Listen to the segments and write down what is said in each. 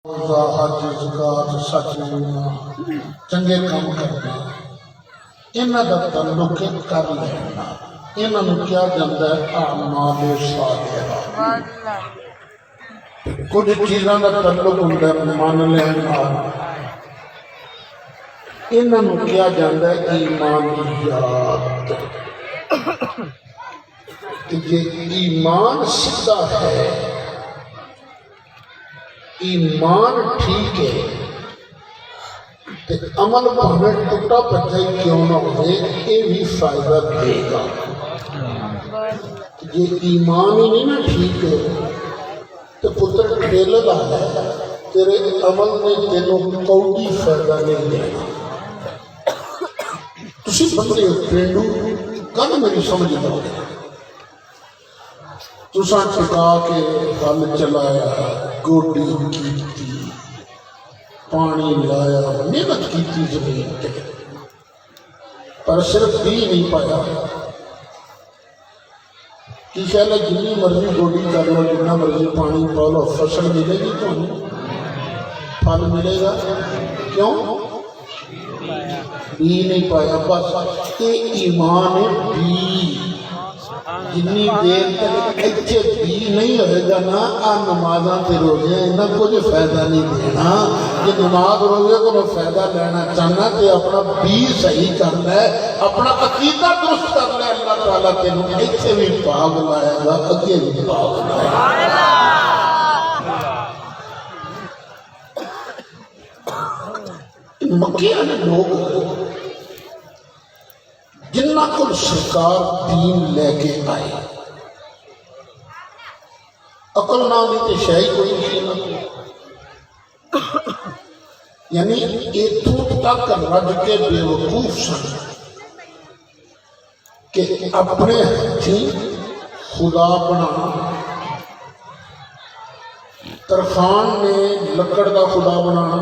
हज ज़कात सच चंगे काम करना इन्हां दा तल्लुक कर लेना इन्हां नूं क्या जांदा है आमाल सालिहा। कुछ चीज़ां दा तल्लुक हुंदा है मन लैण नाल इन्हां नूं क्या जांदा है ईमानियात। जे ईमान सीधा है ईमान ठीक है तो अमल भावें टुटा भज्जा ही क्यों ना हो ये भी फायदा देगा। जे ईमान ही नहीं ना ठीक है तो पुत्र ठेल ला है तेरे अमल ने तेनों कौड़ी फायदा नहीं देना। तुसी बंदे हो पेंडू गल मेरी समझ लो तुसा टिका के गल चलाया गोडी की पानी लाया मेहनत की जमीन पे पर सिर्फ भी नहीं पाया कि ख्याल है जिन्नी मर्जी गोडी कर लो जिन्ना मर्जी पानी पा लो फसल मिलेगी तो फल मिलेगा क्यों भी नहीं पाया। बस ये ईमान है भी जिन्नी देर तक इतने भी नहीं होएगा ना आ नमाजा ते रोजे इन्हें कुछ फायदा नहीं देना। जे नमाज रोजे को फायदा लेना चाहना तो अपना भी सही करना है अपना अकीदा दुरुस्त करना है। अल्लाह ताला तेनों इतने भी भाग लाएगा अगे भी भाग लाएगा। मक्के वाले लोग जिन्ना को सरकार दीन लेके आए अकल नाम की तो शाही कोई नहीं यानी इतों तक रज के बेवकूफ सन कि अपने हथी खुदा बना। तरखान ने लकड़ का खुदा बनाना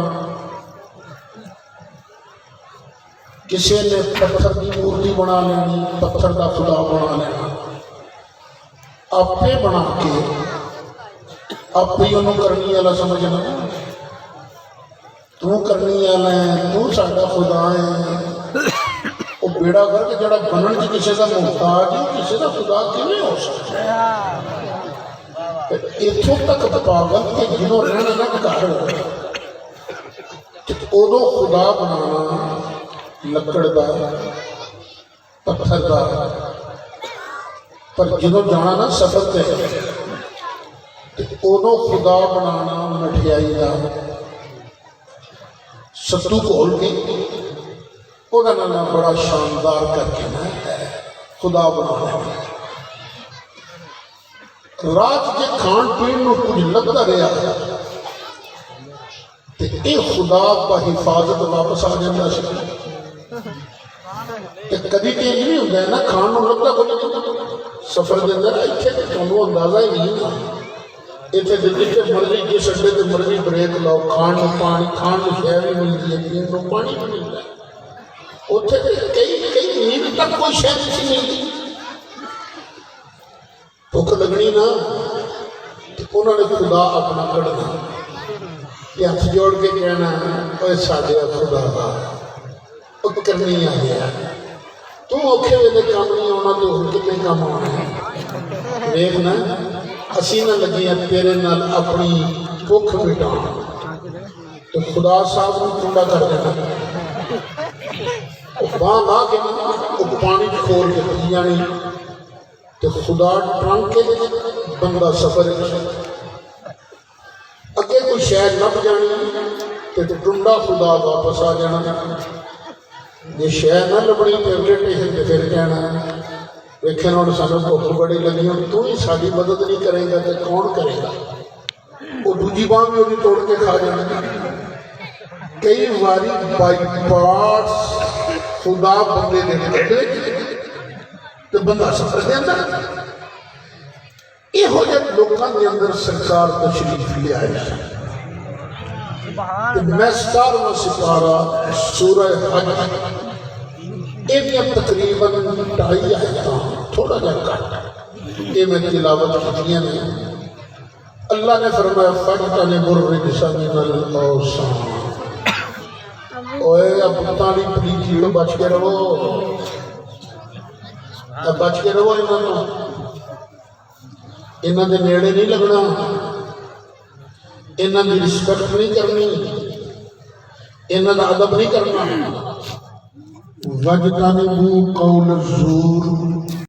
किसी ने पत्थर की मूर्ति बना लेनी पत्थर का खुदा बना लेना आपे बना के आप ही उन्होंने करनी वाला समझना तू करनी वाला है तू साडा खुदा है। वो बेड़ा करके जरा बनन च किसी का मुहताज है किसी का खुदा किवें हो सकता है। इथों तक पागल कि जिन्हों रहना ना घर उदों खुदा बनाना लकड़ का पत्थर का पर जो जाना ना सफर से उदों खुदा बनाना मठियाई का सत्तू घोल के ना बड़ा शानदार करके ना खुदा बनाना। रात के खान पीन में कुछ लगता रहा तो ये खुदा का हिफाजत वापस आ जाता है। कभी तो नहीं होंगे ना खान में लगता कुछ सफर के अंदर इतने थोड़ा अंदाजा ही नहीं इतने जितने मर्जी जिस अड्डे से मर्जी ब्रेक लाओ खान में पानी खान में शह भी मिलती है पीने को पानी भी मिलता है उत्थे कई कई नींद तक कोई शह नहीं मिलती। भुख लगनी ना उन्होंने खुदा अपना कढ़ना हथ जोड़ के कहना साढ़े खुदा का करनी आ गया तू औखे वेले काम नहीं आना तो होर कितने काम आना है। देखना असी ना लगिया तेरे नाल अपनी भुख मिटाउण तो खुदा साहब को ठंडा कर देना बाह ला के पानी खोल के पी जानी तो खुदा ट्रंक के बंदा सफर अगे कोई शहर लभ जानी तो टुंडा खुदा वापस आ जाना। जे शह ना लभनी तो अगले स्टेशन पर फिर कहना वेखे हम सानू भुख बड़ी लगी हम तू ही साड़ी मदद नहीं करेगा तो कौन करेगा। वो दूजी बांह भी वो तोड़ के खा जाना। कई बारी बाईपास खुदा बंदे ने कटे तो बंदा सफर के अंदर इहो जिहे लोगों के अंदर सरकार तशरीफ ले आए। मैं 17वां सिपारा सूरह हज तकरीबन 2.5 आयत थोड़ा जहा घट ये मैं तिलावत की ने अल्लाह ने फरमाया फजतने गुर्रिजसा मिनल औसान, ओए पुत्तां दी प्रीति तो बच के रहो, बच के रहो इन्हां तों, इन्हां दे नेड़े नहीं लगना, इन्हां दी रिस्पेक्ट नहीं करनी, इन्हां दा अदब नहीं करना। वजतनिबू कौल ज़ूर,